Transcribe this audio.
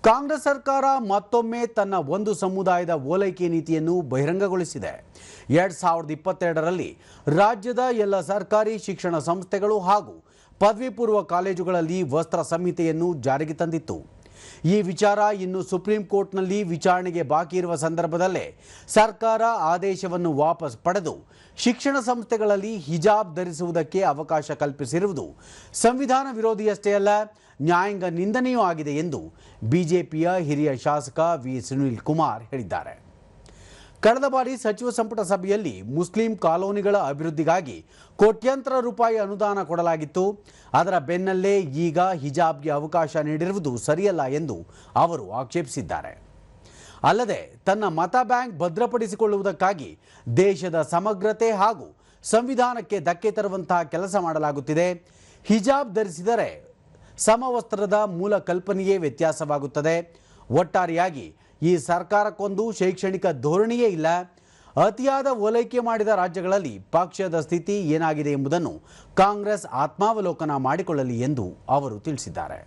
ಕಾಂಗ್ರೆಸ್ ಸರ್ಕಾರ ಮತ್ತೊಮ್ಮೆ ತನ್ನ ಒಂದು ಸಮುದಾಯದ ಓಲೈಕೆ ನೀತಿಯನ್ನು ಬಹಿರಂಗಗೊಳಿಸಿದೆ. 2022ರಲ್ಲಿ ರಾಜ್ಯದ ಎಲ್ಲ ಸರ್ಕಾರಿ ಶಿಕ್ಷಣ ಸಂಸ್ಥೆಗಳು ಹಾಗೂ ಪದವಿ ಪೂರ್ವ ಕಾಲೇಜುಗಳಲ್ಲಿ ವಸ್ತ್ರ ಸಂಹಿತೆಯನ್ನು ಜಾರಿಗೆ ತಂದಿತ್ತು. ಈ ವಿಚಾರ ಇನ್ನು ಸುಪ್ರೀಂ ಕೋರ್ಟ್ನಲ್ಲಿ ವಿಚಾರಣೆಗೆ ಬಾಕಿ ಇರುವ ಸಂದರ್ಭದಲ್ಲೇ ಸರ್ಕಾರ ಆದೇಶವನ್ನು ವಾಪಸ್ ಪಡೆದು ಶಿಕ್ಷಣ ಸಂಸ್ಥೆಗಳಲ್ಲಿ ಹಿಜಾಬ್ ಧರಿಸುವುದಕ್ಕೆ ಅವಕಾಶ ಕಲ್ಪಿಸಿರುವುದು ಸಂವಿಧಾನ ವಿರೋಧಿಯಷ್ಟೇ ಅಲ್ಲ, ನ್ಯಾಯಾಂಗ ನಿಂದನೆಯೂ ಆಗಿದೆ ಎಂದು ಬಿಜೆಪಿಯ ಹಿರಿಯ ಶಾಸಕ ವಿ ಸುನೀಲ್ ಕುಮಾರ್ ಹೇಳಿದ್ದಾರೆ. ಕಳೆದ ಬಾರಿ ಸಚಿವ ಸಂಪುಟ ಸಭೆಯಲ್ಲಿ ಮುಸ್ಲಿಂ ಕಾಲೋನಿಗಳ ಅಭಿವೃದ್ಧಿಗಾಗಿ ಕೋಟ್ಯಾಂತರ ರೂಪಾಯಿ ಅನುದಾನ ಕೊಡಲಾಗಿತ್ತು. ಅದರ ಬೆನ್ನಲ್ಲೇ ಈಗ ಹಿಜಾಬ್ಗೆ ಅವಕಾಶ ನೀಡಿರುವುದು ಸರಿಯಲ್ಲ ಎಂದು ಅವರು ಆಕ್ಷೇಪಿಸಿದ್ದಾರೆ. ಅಲ್ಲದೆ ತನ್ನ ಮತ ಬ್ಯಾಂಕ್ ಭದ್ರಪಡಿಸಿಕೊಳ್ಳುವುದಕ್ಕಾಗಿ ದೇಶದ ಸಮಗ್ರತೆ ಹಾಗೂ ಸಂವಿಧಾನಕ್ಕೆ ಧಕ್ಕೆ ತರುವಂತಹ ಕೆಲಸ ಮಾಡಲಾಗುತ್ತಿದೆ. ಹಿಜಾಬ್ ಧರಿಸಿದರೆ ಸಮವಸ್ತ್ರದ ಮೂಲ ಕಲ್ಪನೆಯೇ ವ್ಯತ್ಯಾಸವಾಗುತ್ತದೆ. ಒಟ್ಟಾರೆಯಾಗಿ ಈ ಸರ್ಕಾರಕ್ಕೊಂದು ಶೈಕ್ಷಣಿಕ ಧೋರಣೆಯೇ ಇಲ್ಲ. ಅತಿಯಾದ ಓಲೈಕೆ ಮಾಡಿದ ರಾಜ್ಯಗಳಲ್ಲಿ ಪಕ್ಷದ ಸ್ಥಿತಿ ಏನಾಗಿದೆ ಎಂಬುದನ್ನು ಕಾಂಗ್ರೆಸ್ ಆತ್ಮಾವಲೋಕನ ಮಾಡಿಕೊಳ್ಳಲಿ ಎಂದು ಅವರು ತಿಳಿಸಿದ್ದಾರೆ.